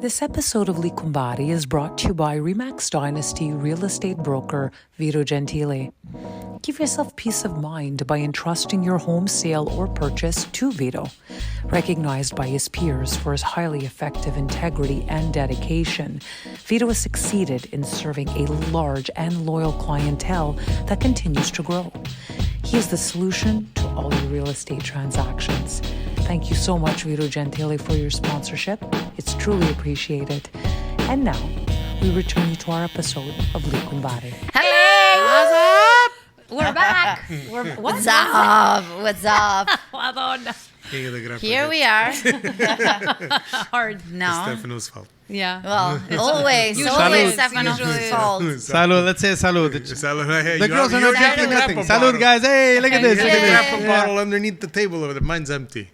This episode of Gli Cumbare is brought to you by Remax Dynasty real estate broker Vito Gentile. Give yourself peace of mind by entrusting your home sale or purchase to Vito. Recognized by his peers for his highly effective integrity and dedication, Vito has succeeded in serving a large and loyal clientele that continues to grow. He is the solution to all your real estate transactions. Thank you so much, Vito Gentile, for your sponsorship. It's truly appreciated. And now, we return you to our episode of Gli Cumbare. Hello! What's up? We're back. What's up? What's up? Madonna. Here we are. Hard. No. Stefano's fault. Yeah. Well, always Usually. Stefano's fault. Salud, let's say salud. Hey, The girls are not drinking nothing. Salud, guys. Hey, look at this. You Look have a at grappa this. bottle underneath the table over there. Mine's empty.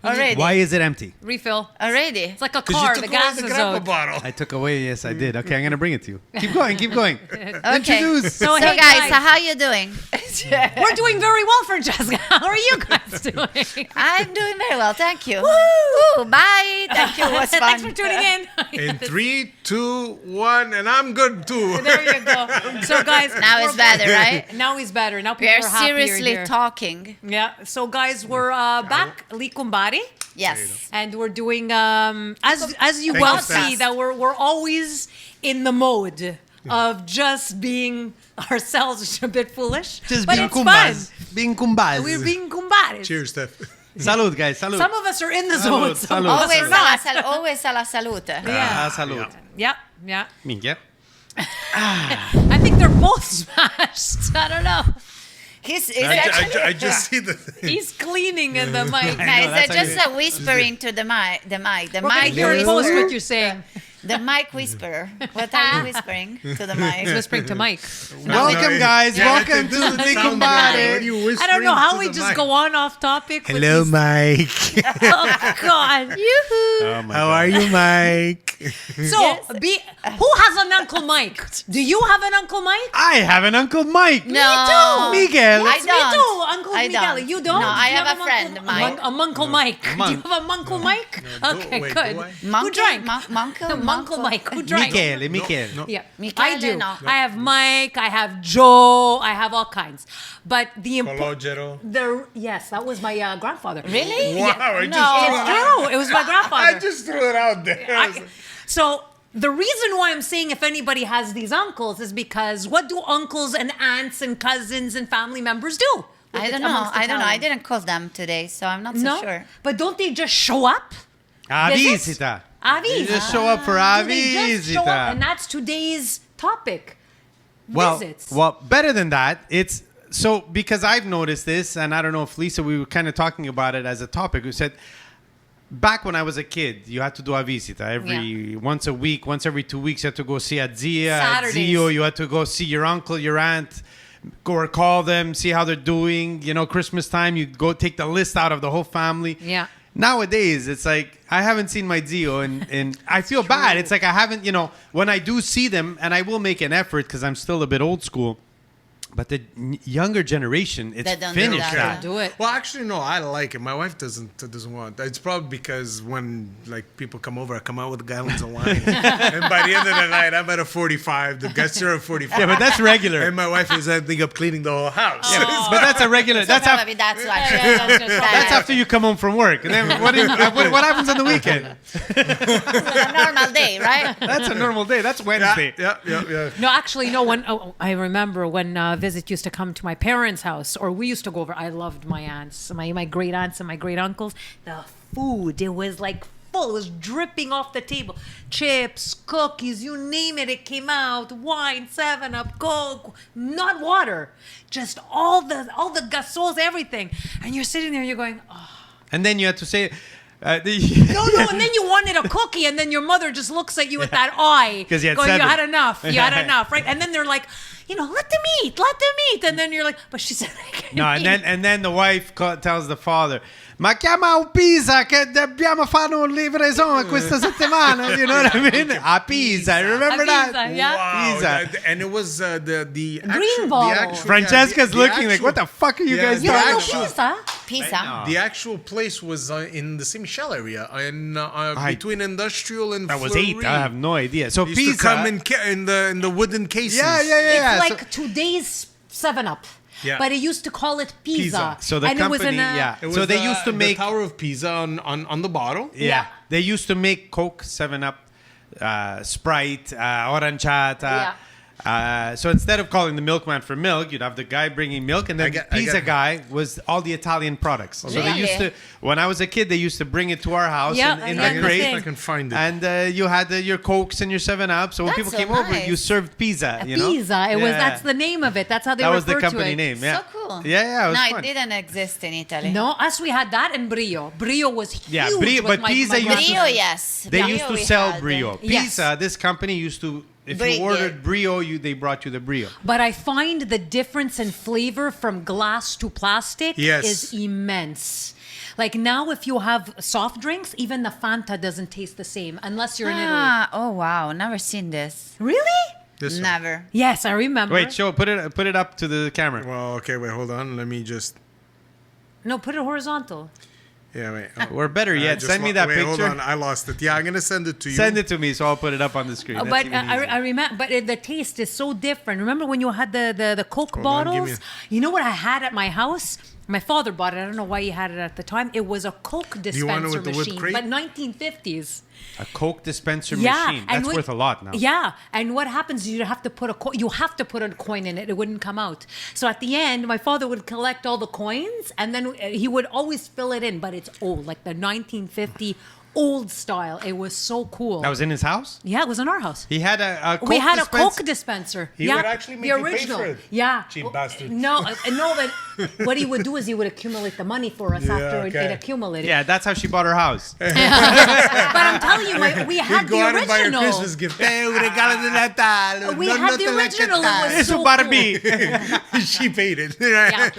Already. Why is it empty? Refill. Already. It's like a Because car. you The took away gas the is grappa out. bottle. I took away. Yes, I did. Okay, I'm gonna bring it to you. Keep going. Keep going. Okay. Introduce. So, So hey, guys, so how you doing? we're doing very well, Francesca. How are you guys doing? I'm doing very well, thank you. Woo! Bye. Thank you. It was fun. Thanks for tuning in. In 3, 2, 1, and I'm good too. There you go. So, guys, Now it's better, right? Now he's better. Now We people are are happier seriously here. talking. Yeah. So, guys, we're back, Gli Cumbare. Yes. And we're doing as you Thank well you, Steph. see that we're always in the mode of just being ourselves, which is a bit foolish. Just but being it's kumbas. fun. Being kumbas. We're being kumbares. Cheers, Steph. Salud, guys. Salud. Some of us are in the zone. Salud, Some salud. of us Always are not. always alla salute. Yeah. Salud. Yeah. Yeah. Minchia. I think they're both smashed. I don't know. He's actually... I just see the thing. He's cleaning in the mic. Guys, that's they're just whispering to the mic. The We're gonna mic hear in post whisperer. what you're saying. The mic whisperer. What are you whispering to the mic? He's whispering to Mike. Welcome, guys. Welcome to the Gli Cumbare. I don't know how we just go on off topic. with Hello, these- Mike. Oh God. Yoo-hoo. Oh my How God. are you, Mike? So, who has an Uncle Mike? Do you have an Uncle Mike? I have an Uncle Mike. No. Miguel. I Me don't. too, Uncle I Miguel. don't. You don't? No, I Do you have a friend, Uncle, Mike. A Munkle Mike. Do you Monk. have a Munkle Mike? Okay, wait, good. do I? Who Monkey? drank? Monkle? Munkle Mike. Who drank? Miguel. No. Yeah, Michele, I do. no. I have Mike. I have Joe. I have all kinds. But the Cologero. yes, that was my grandfather. Really? Wow, I No. just It's true. It was my grandfather. I just threw it out there. So the reason why I'm saying if anybody has these uncles is because what do uncles and aunts and cousins and family members do? I don't know. I didn't call them today, so I'm not so No, sure. but don't they just show up? A Visits? visita. A You visita. just show up for a Do they just show up? And visita. that's today's topic. Well, Visits. better than that, it's so because I've noticed this, and I don't know if Lisa, we were kind of talking about it as a topic. We said back when I was a kid, you had to do a visita once a week, once every 2 weeks. You had to go see a zia, a Saturdays. zio. You had to go see your uncle, your aunt, go or call them, see how they're doing. You know, Christmas time, you go take the list out of the whole family. Yeah. Nowadays, it's like I haven't seen my Zio, and I feel bad. It's like I haven't, when I do see them, and I will make an effort because I'm still a bit old school. But the younger generation, it's They don't do finished that. that. Do it. Well, actually, no. I like it. My wife doesn't want. It's probably because when people come over, I come out with gallons of wine, and by the end of the night, I'm at a 45. The guests are at 45. Yeah, but that's regular. And my wife is ending up cleaning the whole house. But that's a regular. So That's probably that's why. that's after you come home from work. And then what happens on the weekend? a normal day, right? That's a normal day. That's Wednesday. Yeah. No, actually, no. I remember when visit used to come to my parents' house, or we used to go over. I loved my aunts, my great aunts and my great uncles. The food, it was like full. It was dripping off the table. Chips, cookies, you name it. It came out. Wine, 7-Up, Coke, not water, just all the gasols, everything. And you're sitting there, you're going, oh. And then you had to say. No, and then you wanted a cookie, and then your mother just looks at you with that eye. 'Cause you had going, 7. You had enough, right? And then they're like, let them eat. And then you're like, but she said I can't No, eat. and then the wife tells the father, ma chiama un Pisa che dobbiamo fare un livraison questa settimana. You know what I mean? A Pisa. Remember A that? Pisa, yeah. Wow. Pizza. And it was the Green bottle. Francesca's looking like, what the fuck are you guys You doing? don't know actual- pizza? Pisa. No. The actual place was in the Saint Michel area, between Industrial and That was Fleury. 8. I have no idea. So It used Pisa. to come in the wooden cases. Yeah. It's So- like today's 7-Up. Yeah. But it used to call it Pisa. Pisa. So the and company, it was in yeah. It was So they used to the make Tower of Pisa on the bottle. Yeah. They used to make Coke, 7-Up, Sprite, Aranciata. Yeah. So instead of calling the milkman for milk, you'd have the guy bringing milk, and then the pizza guy was all the Italian products. So they used to, when I was a kid, they used to bring it to our house Yeah, in I the know. crate. If I can find it. And you had your Cokes and your 7-Up. So when That's people so came over, nice. you served pizza. You know? Pisa. It was Yeah. that's the name of it. That's how they That was referred the to company it. name. Yeah. So cool. Yeah, it was No, fun. it didn't exist in Italy. No, us we had that and Brio. Brio was huge. Yeah, Brio, with but my Pisa used to- Brio, yes. They Brio used to we sell had. Brio. Yes. Pizza, this company used to, if Bring you ordered it. Brio, they brought you the Brio. But I find the difference in flavor from glass to plastic Yes. is immense. Like now, if you have soft drinks, even the Fanta doesn't taste the same unless you're in Italy. Ah, oh wow, never seen this. Really? This one. Never. Yes, I remember. Wait, put it up to the camera. Well, okay, wait, hold on. Let me just. No, put it horizontal. Yeah, wait. Or better yet, just send me that wait, picture. Hold on, I lost it. Yeah, I'm gonna send it to you. Send it to me, so I'll put it up on the screen. That's But even easier. I remember, but the taste is so different. Remember when you had the Coke Hold on, give bottles? me You know what I had at my house? My father bought it. I don't know why he had it at the time. It was a Coke you want it dispenser with the wood machine, crate? but 1950s. A Coke dispenser Yeah, machine. That's when- worth a lot now. Yeah, and what happens? You have to put a coin in it. It wouldn't come out. So at the end, my father would collect all the coins, and then he would always fill it in. But it's old, like the 1950 old style. It was so cool. That was in his house? Yeah, it was in our house. He had a Coke We had a dispenser? Coke dispenser. He yeah, would actually make the you pay original. for it. Yeah, Cheap bastard. No, but what he would do is he would accumulate the money for us after it okay. accumulated. Yeah, that's how she bought her house. But I'm telling you, we had You'd go the out and buy your original. Christmas gift. Eh, un regalo di Natale. We No, had no the te la original. It cantare. was It's so a Barbie. cool. She paid it. Yeah,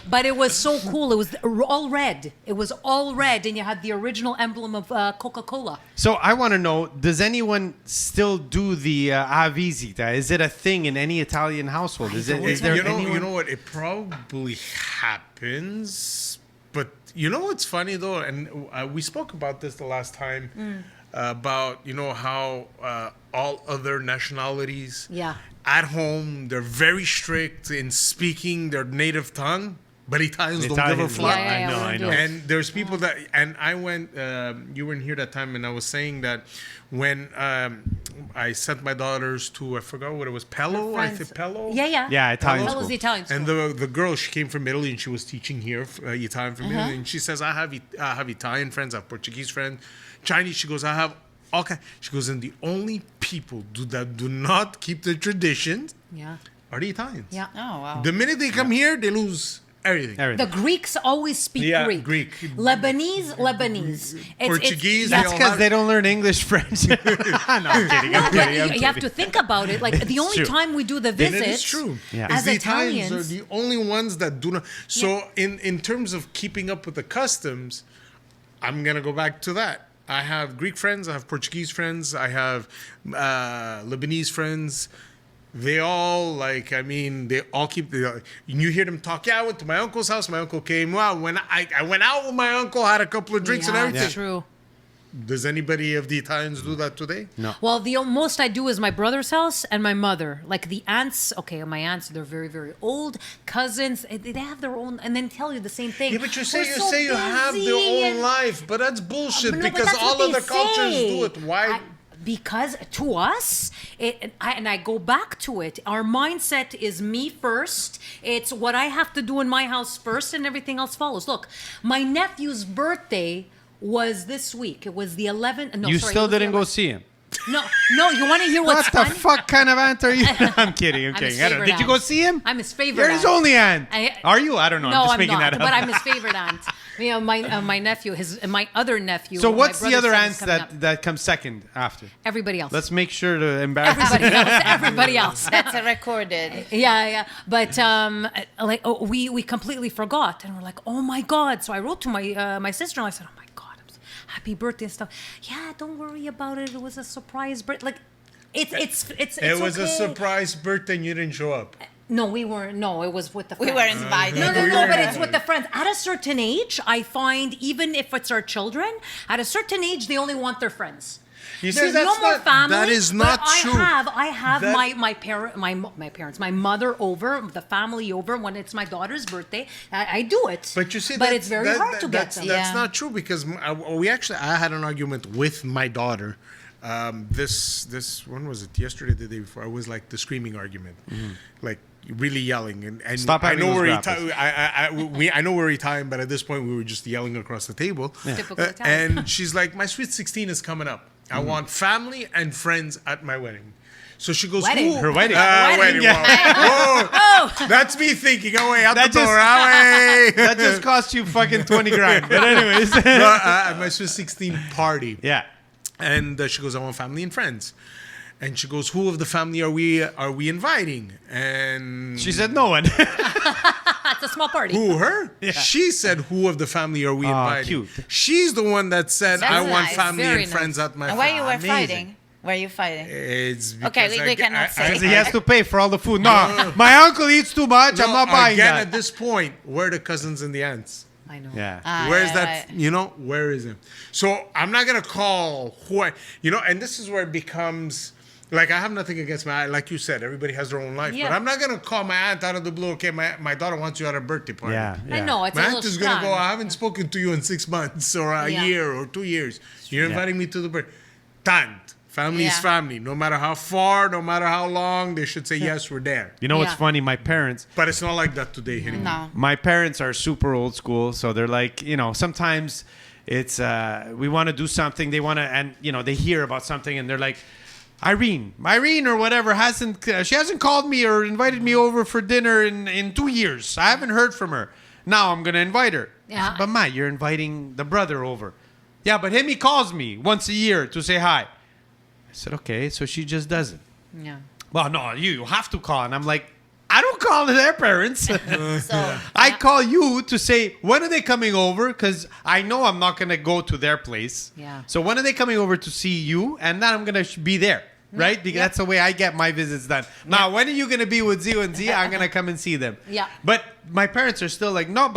but it was so cool. It was all red. It was all red, and you had the original emblem of Coca-Cola. So I want to know, does anyone still do the Visita? Is it a thing in any Italian household? Is there you know anyone? what? It probably happens, but you know what's funny though, and we spoke about this the last time about how all other nationalities, Yeah. at home they're very strict in speaking their native tongue, but Italians don't give a Italians, fuck. Yeah, we I don't know. do it. And there's people that, and I went, you weren't here that time, and I was saying that when I sent my daughters to, I forgot what it was, Pello, I think Pello? Yeah. Yeah, Italian That was school. the Italian school. And the girl, she came from Italy and she was teaching here, Italian from Italy. And she says, I have Italian friends, I have Portuguese friends, Chinese. She goes, I have all kinds. She goes, and the only people that do not keep the traditions Yeah. are the Italians. Yeah. Oh wow. The minute they come here, they lose everything. The Greeks always speak Yeah, Greek. Greek. Lebanese. Portuguese, yeah. That's because they don't learn English, French. No, I'm kidding. I'm But kidding. you have to think about it. Like the only true. time we do the And visits, it is true. Yeah. as the Italians Italians, are the only ones that do not. So in terms of keeping up with the customs, I'm gonna go back to that. I have Greek friends. I have Portuguese friends. I have Lebanese friends. They all they all keep. You hear them talk. Yeah, I went to my uncle's house. My uncle came. Wow, when I went out with my uncle, had a couple of drinks and yeah, everything. it's true. Does anybody of the Italians do that today? No. Well, the most I do is my brother's house and my mother. Like the aunts, okay, my aunts, they're very, very old. Cousins, they have their own, and then tell you the same thing. Yeah, but you We're so you have their busy own and- life, but that's bullshit No, but because that's what all they other cultures say. do it. Why? Because to us, I go back to it. Our mindset is me first. It's what I have to do in my house first, and everything else follows. Look, my nephew's birthday was this week. It was the 11th. No, You sorry, still it was the didn't go 11th. see him. No. You want to hear what's What the funny? fuck kind of aunt are you? I'm kidding. I'm I'm his kidding. I don't know. favorite Did you go aunt. see him? I'm his favorite You're his aunt. only aunt. I- Are you? I don't know. No, I'm just I'm making not. that up. But I'm his favorite aunt. My nephew, my other nephew. So my what's the brother's other son is aunt coming up. that comes second after? Everybody else. Let's make sure to embarrass Everybody else. That's a recorded. Yeah. But we completely forgot, and we're like, oh my god. So I wrote to my sister, and I said, oh my god, happy birthday and stuff. Yeah, don't worry about it. It was a surprise birthday. Like, it's It was a okay. surprise birthday and you didn't show up. No, we weren't. No, it was with the friends. We were invited. No, but it's with the friends. At a certain age, I find, even if it's our children, at a certain age, they only want their friends. You see, There's that's no more not- family. that is not but true. I have That- my parents, my mother over, the family over when it's my daughter's birthday. I do it. But you see, but it's very hard to get them. That's Yeah. not true because I had an argument with my daughter. This when was it? Yesterday, the day before. It was like the screaming argument, like really yelling and Stop I having know those where grapples. I know where he timed, but at this point we were just yelling across the table. Typical Italian. And she's like, "My sweet 16 is coming up. I want family and friends at my wedding." So she goes, Wedding. "Who?" Her wedding. Wedding. Whoa. That's me thinking, oh, wait, out That the door, That just cost you fucking 20 grand. But anyways. No, at my sweet 16 party. Yeah. And she goes, "I want family and friends." And she goes, "Who of the family are we inviting?" And She said no one. It's a small party. who, her? She said, "Who of the family are we inviting?" cute. She's the one that said, That's "I want nice. family Very and friends at my And why you were Amazing. fighting? Were you fighting? It's Okay, because we cannot say. Because he has to pay for all the food. No, my uncle eats too much. I'm not buying again, that. at this point, where are the cousins and the aunts? I know. Yeah. Where's yeah, that? right. Where is it? So I'm not gonna call and this is where it becomes like I have nothing against like you said, everybody has their own life, Yeah. but I'm not gonna call my aunt out of the blue. Okay, my daughter wants you at her birthday party. Yeah. I know. It's My a aunt little is gonna go, strong. "I haven't spoken to you in 6 months or a Yeah. year or 2 years. You're inviting me to the birthday." Tant. Family is Yeah. family. No matter how far, no matter how long, they should say, "Yes, we're there." You know what's Yeah. funny? My parents, But it's not like that today anymore. No. my parents are super old school, so they're like, sometimes it's we want to do something, they want to, and they hear about something, and they're like, Irene or whatever she hasn't called me or invited me over for dinner in 2 years. I haven't heard from her. Now I'm gonna invite her. Yeah. But Ma, you're inviting the brother over. Yeah, but he calls me once a year to say hi. I said, okay, so she just doesn't. Yeah. Well, no, you have to call. And I'm like, I don't call their parents. So I call you to say, when are they coming over? Because I know I'm not going to go to their place. Yeah. So when are they coming over to see you? And then I'm going to be there, right? Because that's the way I get my visits done. Now, when are you going to be with Zio and Zia? I'm going to come and see them. Yeah. But my parents are still like, no,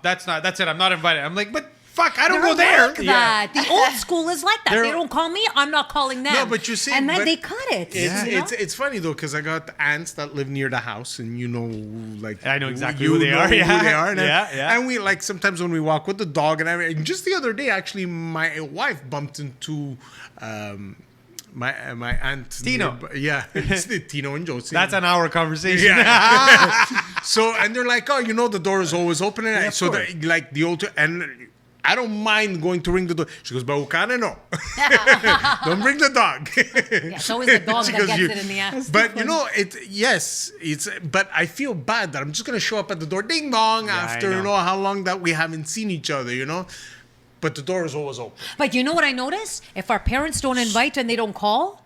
that's it. I'm not invited. I'm like, but fuck, I don't They're go there. like that. The old school is like that. They're- They don't call me, I'm not calling them. No, but you see, and then but they cut it. It's funny though because I got aunts that live near the house, and like I know exactly you who they know are. Who Yeah. they are, and, Yeah. and we like sometimes when we walk with the dog, and just the other day actually, my wife bumped into. My aunt Tino. yeah, it's Tino and Josie. That's an hour conversation. Yeah. So and they're like, "Oh, the door is always open," and of so course. like the old and. I don't mind going to ring the door. She goes, "Baucana, no. Don't bring the dog." Yeah, it's always the dog She that goes, gets "You-" it in the ass. But it's. But I feel bad that I'm just gonna show up at the door, ding dong, I after know. how long that we haven't seen each other, But the door is always open. But you know what I notice? If our parents don't invite and they don't call,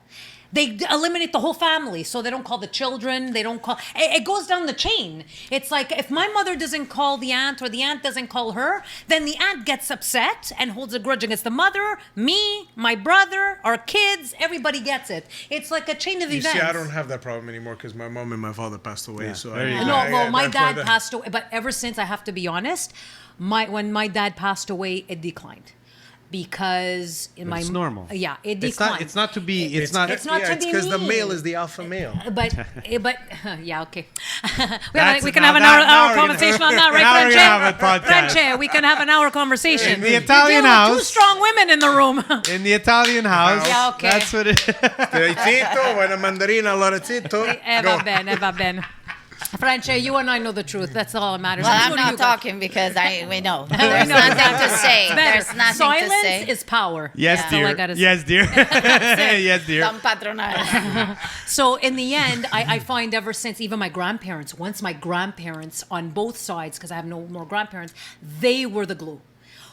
they eliminate the whole family. So they don't call the children. They don't call. It goes down the chain. It's like if my mother doesn't call the aunt or the aunt doesn't call her, then the aunt gets upset and holds a grudge against the mother, me, my brother, our kids. Everybody gets it. It's like a chain of You events. see, I don't have that problem anymore because my mom and my father passed away. So there you I, go. No, well, my that's why dad passed away, but ever since, I have to be honest, when my dad passed away, it declined. Because It's normal. Yeah, it It's declined. not. It's not to be. It's not. It's not to it's be because the mean. male is the alpha male. But yeah, okay. That's- we can now have an that- now hour we're gonna- conversation on that, right, now we're gonna have a Francesca? podcast. Francesca, we can have an hour conversation. In the Italian You're dealing with house. two strong women in the room. In the Italian house. Yeah, okay. That's what it. Zitto, vuoi una mandarina, allora zitto. Va bene, va bene. Francesca, you and I know the truth. That's all that matters. well, What I'm do not you got? talking because we know. There's nothing to say. Better. There's nothing Silence to say. is power. Yes, That's all I dear. gotta say. Yes, dear. Yes, dear. Don't patronize. So in the end, I find ever since even my grandparents, once my grandparents on both sides, because I have no more grandparents, they were the glue.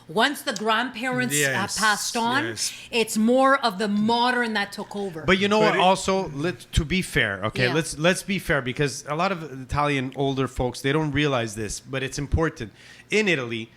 Once the grandparents Yes, passed on, yes. it's more of the modern that took over. But you know But what? Also, to be fair, okay, Yeah. let's be fair because a lot of Italian older folks they don't realize this, but it's important. In Italy,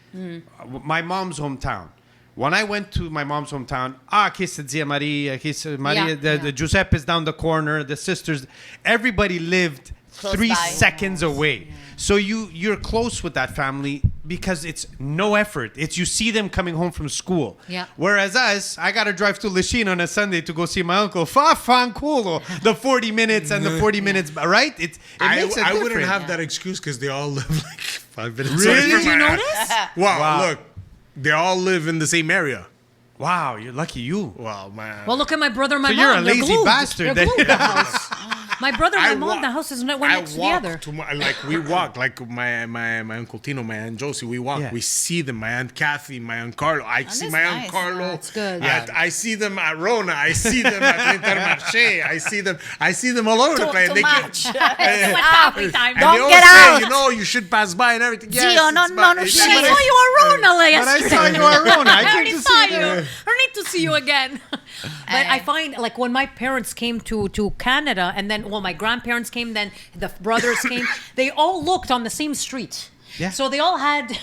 my mom's hometown. When I went to my mom's hometown, kiss Zia Maria, kiss Maria, Yeah, the Giuseppe's down the corner, the sisters, everybody lived Close 3 by. seconds away. So you're close with that family because it's no effort. It's you see them coming home from school. Yeah. Whereas us, I gotta drive to Lachine on a Sunday to go see my uncle. Fanculo. The 40 minutes and the 40 minutes, right? It makes it I different. wouldn't have that excuse because they all live like 5 minutes Really? away from Did you my notice? house. Wow, Wow. look, they all live in the same area. Wow, you're lucky you. Wow, man. Well, look at my brother and my So mom. you're a They're lazy glued. bastard They're then. glued, the house. My brother and my I mom, walk- the house is one next to the other. We walk, like my uncle Tino, my aunt Josie, we walk. Yeah. We see them, my aunt Kathy, my aunt Carlo. I see that's my aunt nice. Carlo. That's good. I see them at Rona. I see them at Intermarché. I see them all over the place. Too They get- much. Every time. and Don't they all get say, out. you should pass by and everything. Yes, Zio, no, it's no, my- no, it's shit. I my- saw you around But I yesterday. saw you around. I I came already to saw see you. you. I need to see you again. But I find, like, when my parents came to Canada, and then, my grandparents came, then the brothers came, they all looked on the same street. Yeah. So they all had.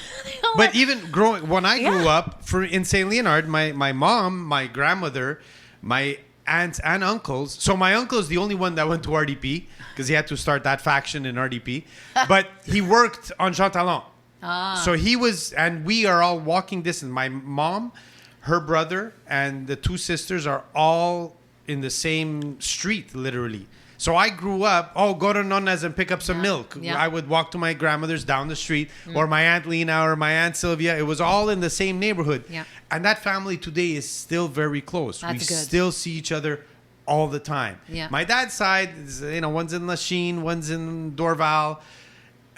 But even when I grew Yeah. up in St. Leonard, my mom, my grandmother, my aunts and uncles. So my uncle is the only one that went to RDP because he had to start that faction in RDP. But he worked on Jean Talon. So he was, and we are all walking distance. My mom, her brother, and the 2 sisters are all in the same street, literally. So I grew up, go to Nonna's and pick up some milk. Yeah. I would walk to my grandmother's down the street, or my Aunt Lena or my Aunt Sylvia. It was all in the same neighborhood. Yeah. And that family today is still very close. That's we good. still see each other all the time. Yeah. My dad's side, is, one's in Lachine, one's in Dorval.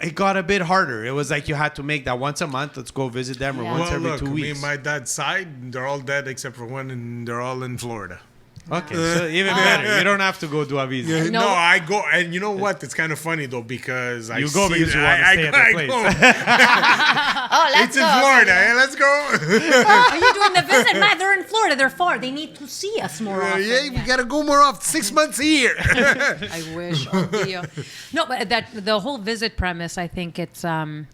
It got a bit harder. It was like you had to make that once a month. Let's go visit them, or Yeah. once Well, every look, 2 weeks. my dad's side, they're all dead except for one, and they're all in Florida. Okay, so even better. You don't have to go do a visa. No. No, I go, and you know what? It's kind of funny though because I You go see because you want to I stay at go- that I place. go. Oh, let's It's go. in Florida. Hey, let's go. Are you doing the visit? Man, they're in Florida. They're far. They need to see us more often. Yeah, we gotta go more often. 6 months a year. I wish. Oh, dear. No, but the whole visit premise, I think it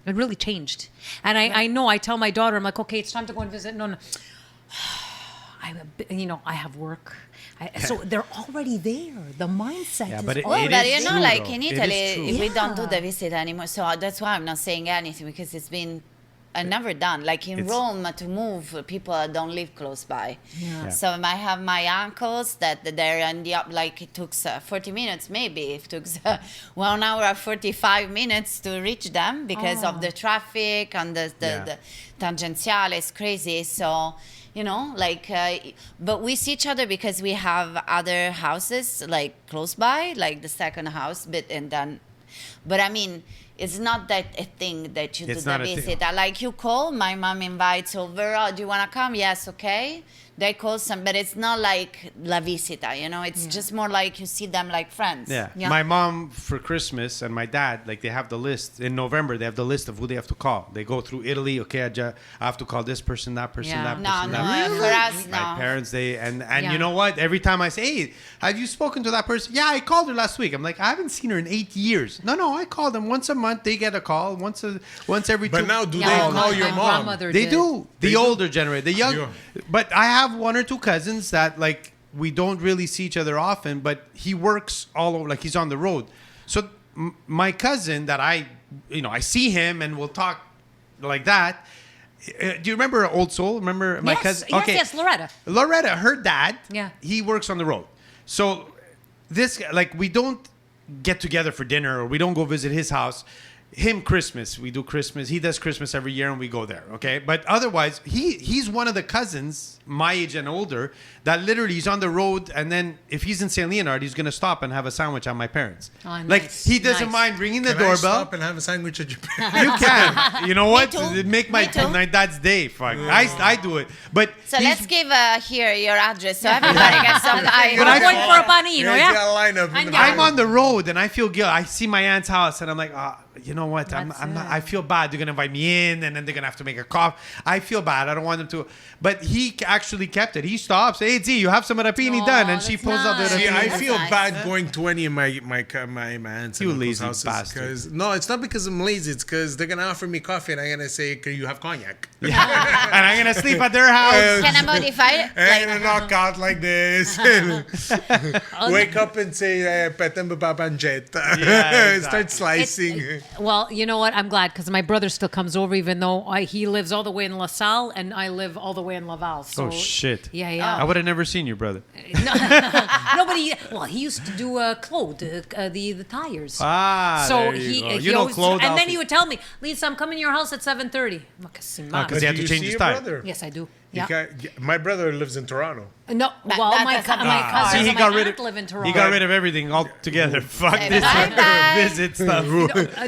really changed. And I know, I tell my daughter, I'm like, okay, it's time to go and visit. No. I have work. So they're already there. The mindset Yeah, is but it- Well, it but is you know, true, like though. in It is Italy, true. we don't do Yeah. the visit anymore. So that's why I'm not saying anything because it's been never done. Like in It's- Rome, to move, people don't live close by. Yeah. So I have my uncles that they're in the up. Like it took 40 minutes, maybe it took 1 hour and 45 minutes to reach them because of the traffic and the Yeah. tangentiale is crazy. So. But we see each other because we have other houses like close by, like the second house, but I mean, it's not that a thing that you It's do the not a thing. visit. Like you call, my mom invites over, do you want to come? Yes, okay. They call but it's not like la visita, it's just more like you see them like friends. Yeah. Yeah. My mom for Christmas and my dad, like they have the list in November. They have the list of who they have to call. They go through Italy. Okay, I have to call this person, that person, Yeah. that No, person. no, that person. for us, My no. parents, and Yeah. you know what? Every time I say, "Hey, have you spoken to that person?" Yeah, I called her last week. I'm like, I haven't seen her in 8 years. No, I call them once a month. They get a call once every. But 2 now, do Yeah, they my- call your my mom? grandmother They did. do. The They do? older generation, the young. Yeah. But I have 1 or 2 cousins that like we don't really see each other often. But he works all over, like he's on the road. So my cousin that I see him and we'll talk like that. Do you remember Old Soul? Remember my cousin? Yes, Loretta. Loretta, her dad. Yeah. He works on the road. So this like we don't get together for dinner or we don't go visit his house. Him Christmas, we do Christmas. He does Christmas every year and we go there. Okay, but otherwise he's one of the cousins my age and older that literally he's on the road and then if he's in St. Leonard he's gonna stop and have a sandwich at my parents. Oh, Like nice, he doesn't nice. mind ringing the Can I doorbell. stop and have a sandwich at your parents? You can. You know what? too. It make my Me too. dad's day. Fuck. I do it. But So he's- let's give here your address so everybody gets some pie. But I- Going for a panino, Yeah, yeah? it's got a lineup in the Yeah. I'm on the road and I feel guilt. I see my aunt's house and I'm like, you know what? I'm That's not. it. I feel bad. They're gonna invite me in, and then they're gonna have to make a coffee. I feel bad. I don't want them to. But he actually kept it. He stops. Hey, Z, you have some rapini Aw, done, and she that's pulls out the nice. See, rapini. I That's feel nice. bad going to any of my aunts You and uncles' lazy houses bastard. because no, it's not because I'm lazy. It's because they're gonna offer me coffee and I'm gonna say, "Can you have cognac?" and I'm gonna sleep at their house. Can I modify it? And I knock out like this. Wake up and say, "Petemba papanjeta." Yeah, Start exactly. slicing. Well, you know what? I'm glad because my brother still comes over, even though he lives all the way in La Salle and I live all the way in Laval. So, Oh shit! Yeah, I yeah. would have never seen your brother. Nobody. Well, he used to do Claude, the tires. Ah, So there you go. he You know always, Claude, and then Alfie. he would tell me, Lisa, I'm coming to your house at 7:30. I'm like, "Simma." Because he had Do to you change see his your tire. brother? Yes, I do. You Yeah. can't- my brother lives in Toronto. No, But well, that my doesn't my make cousins See, and he my got rid aunt of live in he Toronto. got rid of everything altogether. Fuck Say this bye-bye. visit stuff.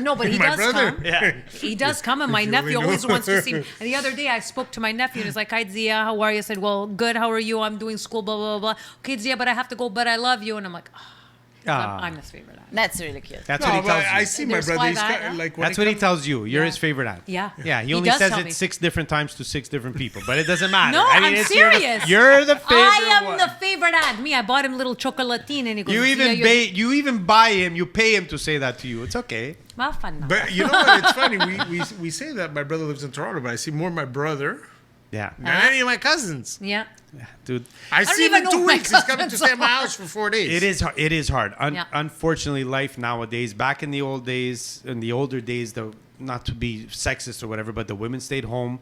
No, but he My does brother? come. Yeah. He does come, and my you nephew only always knew. wants to see me. And the other day, I spoke to my nephew, and he's like, "Hi, Zia, how are you?" I said, "Well, good. How are you? I'm doing school, blah blah blah." Okay, Zia, but I have to go. But I love you, and I'm like, Ah. I'm his favorite aunt. That's really cute. That's No, what he but tells you. I see my There's brother. why He's that, got, huh? like when That's he what he comes- tells you. You're Yeah. his favorite aunt. Yeah. Yeah. He He only does says tell it me. 6 different times to 6 different people, but it doesn't matter. No, I mean, I'm it's serious. You're the favorite I am one. the favorite aunt. Me, I bought him little chocolatine, and he goes, You even "Zia, you're-" you even buy him. You pay him to say that to you. It's okay. Well, fun now. But you know what? It's funny. We say that my brother lives in Toronto, but I see more my brother Yeah. than any of my cousins. Yeah. Dude, I don't see him even in know 2 my weeks. He's coming to cousins stay at my house for 4 days. it is hard. Yeah. Unfortunately, life nowadays, back in the old days, in the older days, not to be sexist or whatever, but the women stayed home,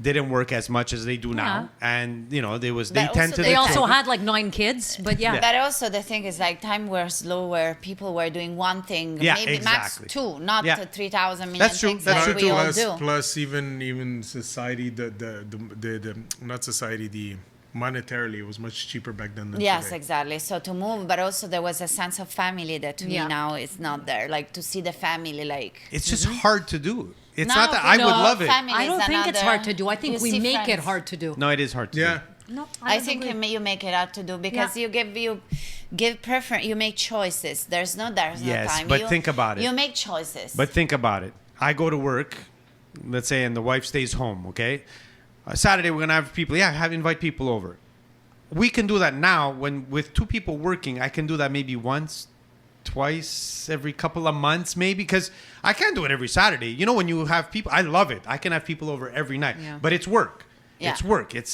didn't work as much as they do now, and they But tend also to. they They the also children. had like 9 kids, but yeah. But also the thing is like time was slow where people were doing one thing, Yeah, maybe exactly. max 2, not Yeah. 3,000 million That's true, things that's like true we too. all plus, do. plus even society, the not society, the monetarily, it was much cheaper back then than Yes, today. exactly. So to move, but also there was a sense of family that to Yeah. me now is not there. Like to see the family, like It's just hard to do. It's No, not that I no, would love it. family I is don't think it's another- hard to do. I think you we see make it friends. hard to do. No, it is hard to Yeah. do. No, I don't think agree. you make it hard to do because Yeah. you give preference. You make choices. There's no Yes, time. but You- think about it. You make choices. But think about it. I go to work, let's say, and the wife stays home. Okay, Saturday we're gonna have people. Yeah, invite people over. We can do that now. When with 2 people working, I can do that maybe once, twice every couple of months, maybe, because I can't do it every Saturday. You know, when you have people, I love it. I can have people over every night, Yeah. but it's work. Yeah. It's work. It's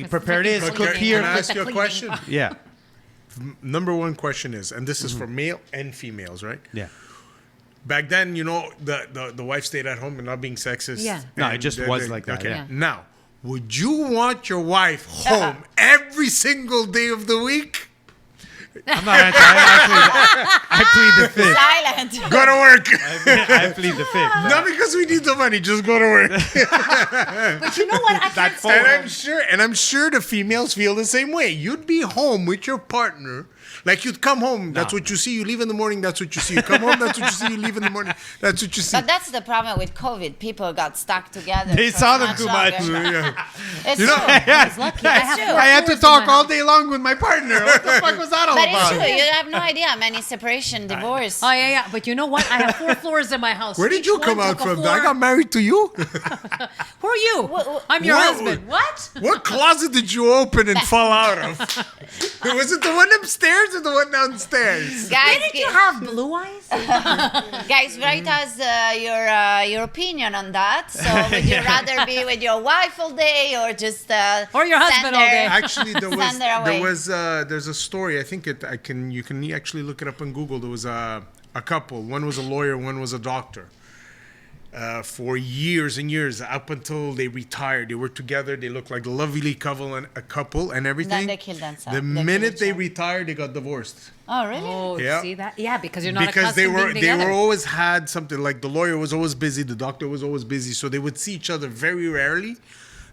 prepare this, fucking cook Can, here. can I ask you a cleaning. question? Yeah, Number one question is, and this is for male and females, right? yeah. Back then, the wife stayed at home and not being sexist. Yeah. No, it and just was like that, Okay. yeah. Now, would you want your wife home every single day of the week? I'm not answering. I plead the fifth. Silent. Go to work. I plead the fifth. Not because we need the money, just go to work. But you know what? I can't phone. say And I'm sure the females feel the same way. You'd be home with your partner. Like you'd come home, that's what you see. You leave in the morning, that's what you see. You come home, that's what you see. You leave in the morning, that's what you see. But that's the problem with COVID. People got stuck together. They for saw them too much. longer. Yeah. It's You know- true. Yeah, lucky. I have true. four I had to floors in talk my all house. day long with my partner. What the fuck was that all But it's about? true. You have no idea how many separation, divorce. Oh yeah, yeah. But you know what? I have 4 floors in my house. Where did Each you one come out took a from? floor. I got married to you? Who are you? What- I'm your what- husband. What? What closet did you open and fall out of? Was it the one upstairs or the one downstairs? Guys, Didn't you have blue eyes? guys, write us your opinion on that. So would you rather be with your wife all day or just Or your husband stand all there? day? Actually, Send her away. there's a story. I think you can actually look it up on Google. There was a couple. One was a lawyer, one was a doctor. For years and years, up until they retired, they were together. They looked like a lovely couple and everything. Then they killed themselves. The They killed minute they themselves. retired, they got divorced. Oh, really? Oh, Yeah. see that? Yeah, because you're not Because they accustomed were being they together. were always had something, like the lawyer was always busy, the doctor was always busy, so they would see each other very rarely.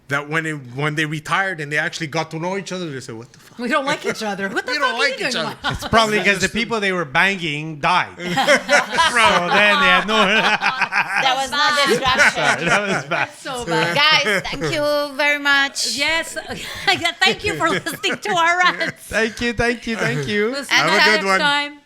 That when they retired and they actually got to know each other, they said, "What the fuck? We don't like each other. What the We fuck don't are you like doing? each other." It's probably because the people they were banging died. So then they had no. That was not disruption. That was bad. So bad. Guys, thank you very much. Yes. Thank you for listening to our rants. Thank you. We'll see Have you a good next one. time.